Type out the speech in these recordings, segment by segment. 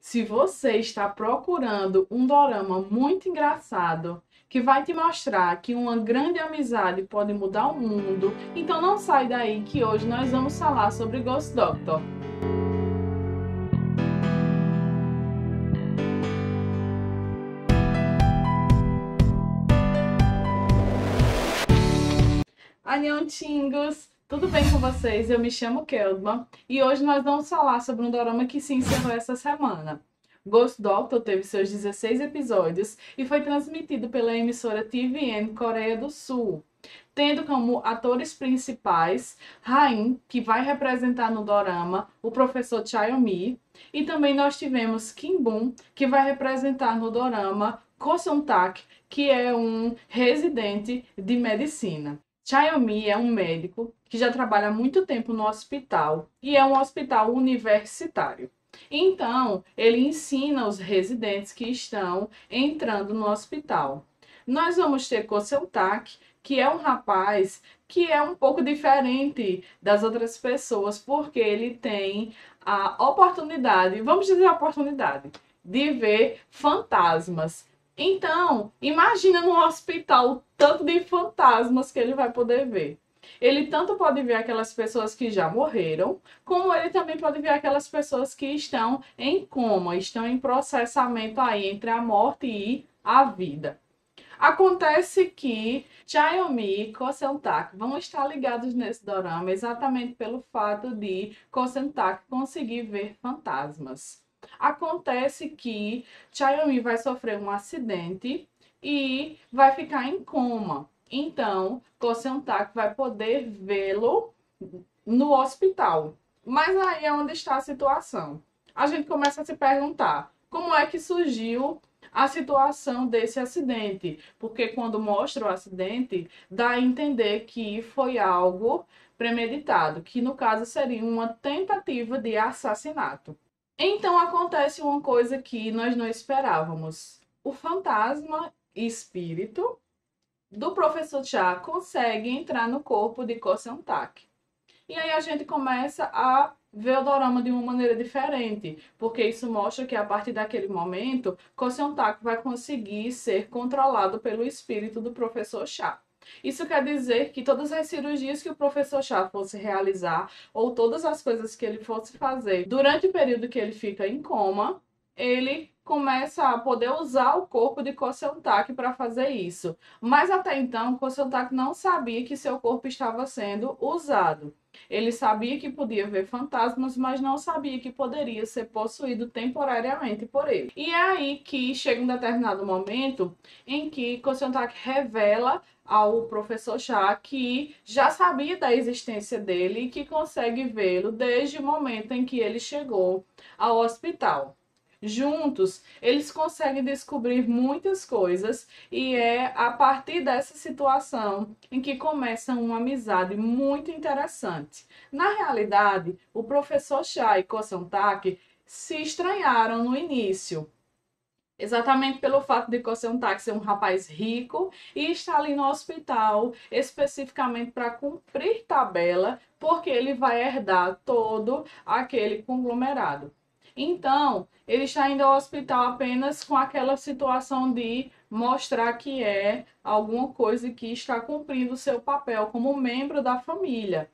Se você está procurando um dorama muito engraçado, que vai te mostrar que uma grande amizade pode mudar o mundo, então não sai daí que hoje nós vamos falar sobre Ghost Doctor. Anhontingos! Tudo bem com vocês? Eu me chamo Keldman e hoje nós vamos falar sobre um dorama que se encerrou essa semana. Ghost Doctor teve seus 16 episódios e foi transmitido pela emissora TVN Coreia do Sul, tendo como atores principais Rain, que vai representar no dorama o professor Chayomi, e também nós tivemos Kim Boon, que vai representar no dorama Ko Seung-tak, que é um residente de medicina. Chayomi é um médico que já trabalha há muito tempo no hospital e é um hospital universitário. Então, ele ensina os residentes que estão entrando no hospital. Nós vamos ter Ko Seung-tak, que é um rapaz que é um pouco diferente das outras pessoas, porque ele tem a oportunidade, vamos dizer a oportunidade, de ver fantasmas. Então, imagina no hospital o tanto de fantasmas que ele vai poder ver. Ele tanto pode ver aquelas pessoas que já morreram, como ele também pode ver aquelas pessoas que estão em coma, estão em processamento aí entre a morte e a vida. Acontece que Chayomi e Ko Seung-tak vão estar ligados nesse dorama exatamente pelo fato de Ko Seung-tak conseguir ver fantasmas. Acontece que Chayomi vai sofrer um acidente e vai ficar em coma. Então, Ko Seung-tak vai poder vê-lo no hospital. Mas aí é onde está a situação. A gente começa a se perguntar como é que surgiu a situação desse acidente, porque quando mostra o acidente, dá a entender que foi algo premeditado, que no caso seria uma tentativa de assassinato. Então acontece uma coisa que nós não esperávamos. O fantasma espírito do professor Cha consegue entrar no corpo de Ko Seung-tak. E aí a gente começa a ver o dorama de uma maneira diferente, porque isso mostra que a partir daquele momento, Ko Seung-tak vai conseguir ser controlado pelo espírito do professor Cha. Isso quer dizer que todas as cirurgias que o professor Cha fosse realizar, ou todas as coisas que ele fosse fazer durante o período que ele fica em coma, ele começa a poder usar o corpo de Ko Seung-tak para fazer isso. Mas até então, Ko Seung-tak não sabia que seu corpo estava sendo usado. Ele sabia que podia ver fantasmas, mas não sabia que poderia ser possuído temporariamente por ele. E é aí que chega um determinado momento em que Ko Seung-tak revela ao professor Cha que já sabia da existência dele e que consegue vê-lo desde o momento em que ele chegou ao hospital. Juntos, eles conseguem descobrir muitas coisas e é a partir dessa situação em que começa uma amizade muito interessante. Na realidade, o professor Cha e Ko Seung-tak se estranharam no início, exatamente pelo fato de Ko Seung-tak ser um rapaz rico e estar ali no hospital especificamente para cumprir tabela, porque ele vai herdar todo aquele conglomerado. Então, ele está indo ao hospital apenas com aquela situação de mostrar que é alguma coisa que está cumprindo o seu papel como membro da família.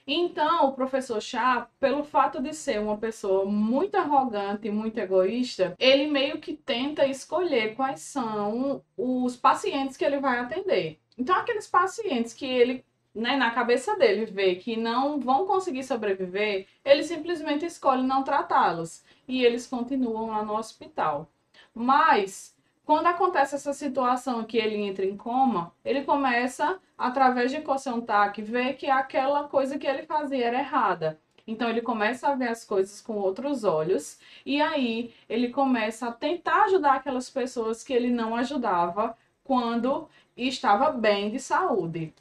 Então, o professor Cha, pelo fato de ser uma pessoa muito arrogante e muito egoísta, ele meio que tenta escolher quais são os pacientes que ele vai atender. Então, aqueles pacientes que ele, na cabeça dele, vê que não vão conseguir sobreviver, ele simplesmente escolhe não tratá-los. E eles continuam lá no hospital. Mas quando acontece essa situação que ele entra em coma, ele começa, através de Ko Seung-tak, ver que aquela coisa que ele fazia era errada. Então ele começa a ver as coisas com outros olhos e aí ele começa a tentar ajudar aquelas pessoas que ele não ajudava quando estava bem de saúde.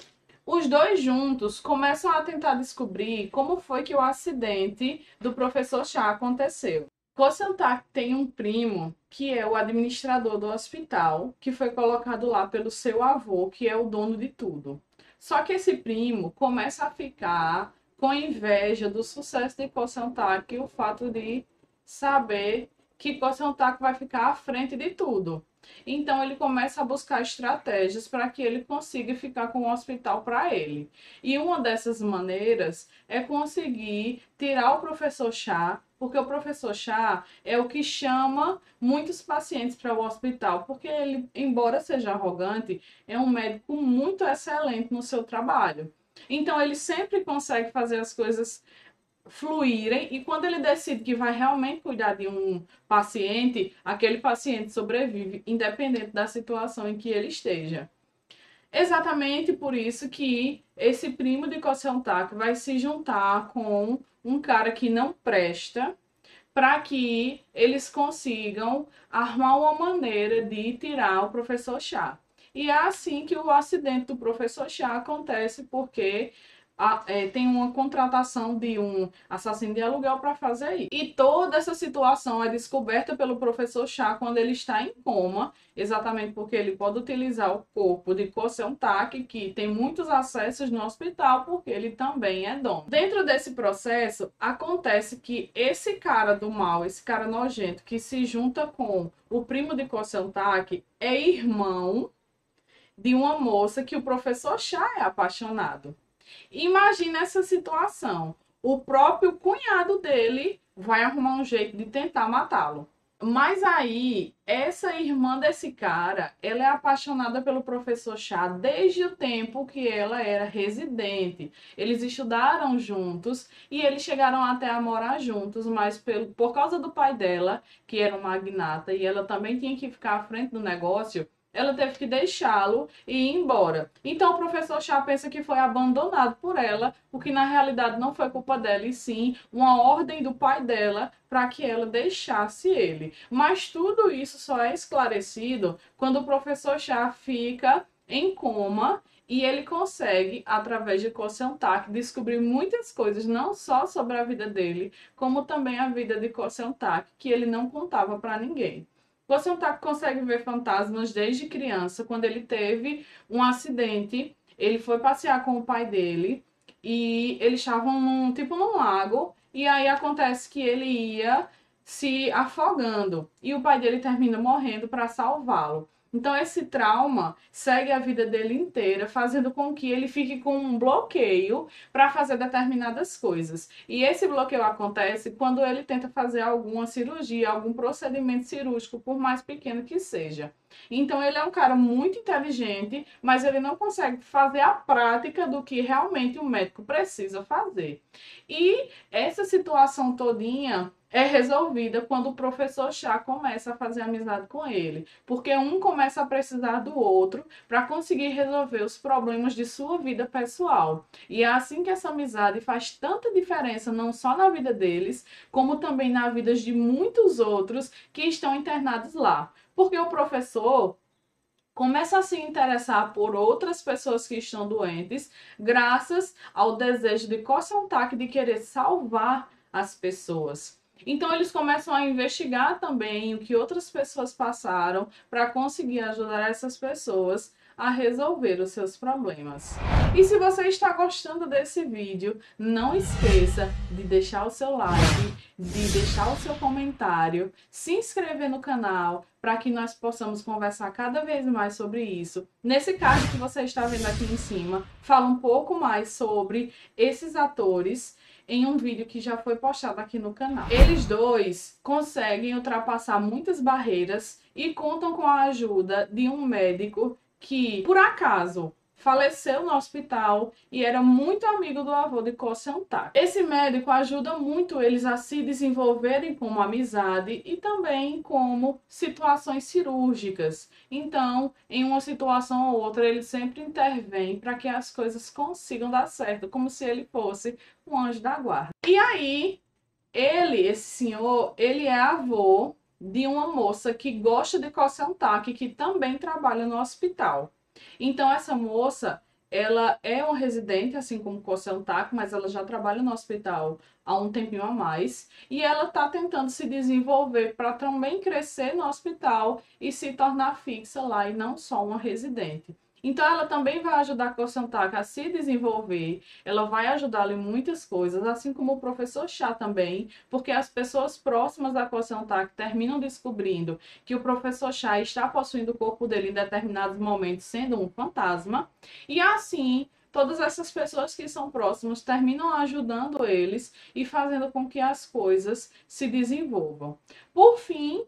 Os dois juntos começam a tentar descobrir como foi que o acidente do professor Cha aconteceu. Ko Seung-tak tem um primo que é o administrador do hospital, que foi colocado lá pelo seu avô, que é o dono de tudo. Só que esse primo começa a ficar com inveja do sucesso de Ko Seung-tak e o fato de saber que coceontaque vai ficar à frente de tudo. Então ele começa a buscar estratégias para que ele consiga ficar com o hospital para ele. E uma dessas maneiras é conseguir tirar o professor Chá, porque o professor Chá é o que chama muitos pacientes para o hospital, porque ele, embora seja arrogante, é um médico muito excelente no seu trabalho. Então ele sempre consegue fazer as coisas fluírem, e quando ele decide que vai realmente cuidar de um paciente, aquele paciente sobrevive, independente da situação em que ele esteja. Exatamente por isso que esse primo de coceontaque vai se juntar com um cara que não presta, para que eles consigam arrumar uma maneira de tirar o professor Chá. E é assim que o acidente do professor Chá acontece, porque tem uma contratação de um assassino de aluguel para fazer isso. E toda essa situação é descoberta pelo professor Chá quando ele está em coma, exatamente porque ele pode utilizar o corpo de coceontaque, que tem muitos acessos no hospital, porque ele também é dono. Dentro desse processo, acontece que esse cara do mal, esse cara nojento, que se junta com o primo de coceontaque, é irmão de uma moça que o professor Chá é apaixonado. Imagina essa situação. O próprio cunhado dele vai arrumar um jeito de tentar matá-lo. Mas aí, essa irmã desse cara, ela é apaixonada pelo professor Chá desde o tempo que ela era residente. Eles estudaram juntos e eles chegaram até a morar juntos, mas por causa do pai dela, que era um magnata, e ela também tinha que ficar à frente do negócio, ela teve que deixá-lo e ir embora. Então o professor Chá pensa que foi abandonado por ela, o que na realidade não foi culpa dela, e sim uma ordem do pai dela para que ela deixasse ele. Mas tudo isso só é esclarecido quando o professor Chá fica em coma e ele consegue, através de coceontaque, descobrir muitas coisas, não só sobre a vida dele, como também a vida de coceontaque, que ele não contava para ninguém. Coceontaque consegue ver fantasmas desde criança. Quando ele teve um acidente, ele foi passear com o pai dele e eles estavam num lago, e aí acontece que ele ia se afogando e o pai dele termina morrendo para salvá-lo. Então esse trauma segue a vida dele inteira, fazendo com que ele fique com um bloqueio para fazer determinadas coisas. E esse bloqueio acontece quando ele tenta fazer alguma cirurgia, algum procedimento cirúrgico, por mais pequeno que seja. Então ele é um cara muito inteligente, mas ele não consegue fazer a prática do que realmente o médico precisa fazer. E essa situação todinha é resolvida quando o professor Chá começa a fazer amizade com ele, porque um começa a precisar do outro para conseguir resolver os problemas de sua vida pessoal. E é assim que essa amizade faz tanta diferença, não só na vida deles, como também na vida de muitos outros que estão internados lá. Porque o professor começa a se interessar por outras pessoas que estão doentes, graças ao desejo de coceontaque de querer salvar as pessoas. Então eles começam a investigar também o que outras pessoas passaram para conseguir ajudar essas pessoas a resolver os seus problemas. E se você está gostando desse vídeo, não esqueça de deixar o seu like, de deixar o seu comentário, se inscrever no canal para que nós possamos conversar cada vez mais sobre isso. Nesse card que você está vendo aqui em cima, fala um pouco mais sobre esses atores em um vídeo que já foi postado aqui no canal. Eles dois conseguem ultrapassar muitas barreiras e contam com a ajuda de um médico que, por acaso, faleceu no hospital e era muito amigo do avô de coceontaque. Esse médico ajuda muito eles a se desenvolverem como amizade e também como situações cirúrgicas. Então, em uma situação ou outra, ele sempre intervém para que as coisas consigam dar certo, como se ele fosse um anjo da guarda. E aí, esse senhor, ele é avô de uma moça que gosta de coceontaque, que também trabalha no hospital. Então essa moça, ela é uma residente, assim como coceontaque, mas ela já trabalha no hospital há um tempinho a mais, e ela está tentando se desenvolver para também crescer no hospital e se tornar fixa lá e não só uma residente. Então, ela também vai ajudar a Koh-Seung-tak a se desenvolver, ela vai ajudá-lo em muitas coisas, assim como o professor Cha também, porque as pessoas próximas da Koh-Seung-tak terminam descobrindo que o professor Cha está possuindo o corpo dele em determinados momentos, sendo um fantasma, e assim, todas essas pessoas que são próximas terminam ajudando eles e fazendo com que as coisas se desenvolvam. Por fim,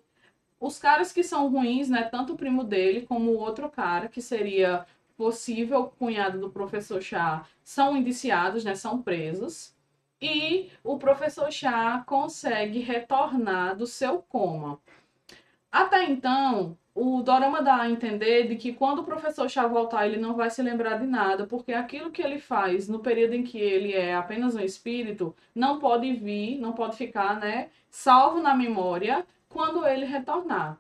os caras que são ruins, né, tanto o primo dele como o outro cara, que seria possível cunhado do professor Chá, são indiciados, né, são presos. E o professor Chá consegue retornar do seu coma. Até então, o dorama dá a entender de que quando o professor Chá voltar, ele não vai se lembrar de nada, porque aquilo que ele faz no período em que ele é apenas um espírito, não pode vir, não pode ficar, né, salvo na memória quando ele retornar.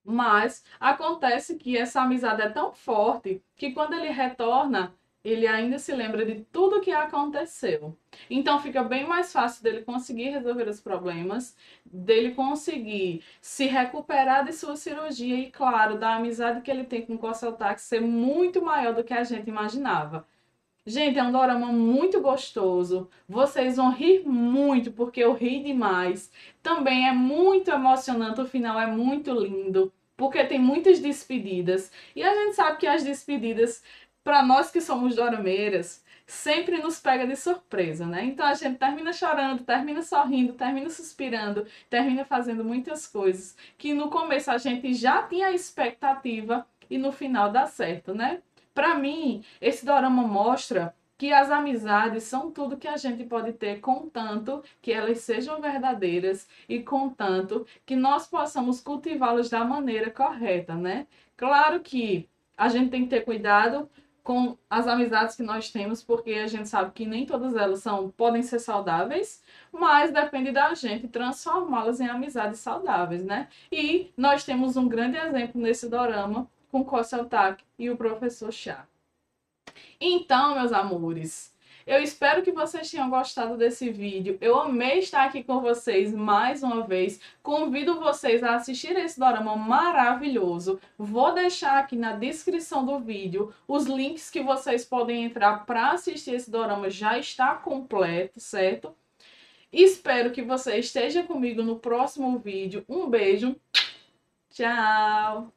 Mas acontece que essa amizade é tão forte que quando ele retorna, ele ainda se lembra de tudo que aconteceu. Então fica bem mais fácil dele conseguir resolver os problemas, dele conseguir se recuperar de sua cirurgia e, claro, da amizade que ele tem com o Koh-Seung-tak ser muito maior do que a gente imaginava. Gente, é um dorama muito gostoso. Vocês vão rir muito, porque eu ri demais. Também é muito emocionante, o final é muito lindo, porque tem muitas despedidas. E a gente sabe que as despedidas, para nós que somos dorameiras, sempre nos pega de surpresa, né? Então a gente termina chorando, termina sorrindo, termina suspirando, termina fazendo muitas coisas que no começo a gente já tinha a expectativa e no final dá certo, né? Para mim, esse dorama mostra que as amizades são tudo que a gente pode ter, contanto que elas sejam verdadeiras e contanto que nós possamos cultivá-las da maneira correta, né? Claro que a gente tem que ter cuidado com as amizades que nós temos, porque a gente sabe que nem todas elas podem ser saudáveis, mas depende da gente transformá-las em amizades saudáveis, né? E nós temos um grande exemplo nesse dorama com Koh-Seung-tak e o professor Cha. Então, meus amores, eu espero que vocês tenham gostado desse vídeo. Eu amei estar aqui com vocês mais uma vez. Convido vocês a assistir esse dorama maravilhoso. Vou deixar aqui na descrição do vídeo os links que vocês podem entrar para assistir esse dorama. Já está completo, certo? Espero que você esteja comigo no próximo vídeo. Um beijo. Tchau!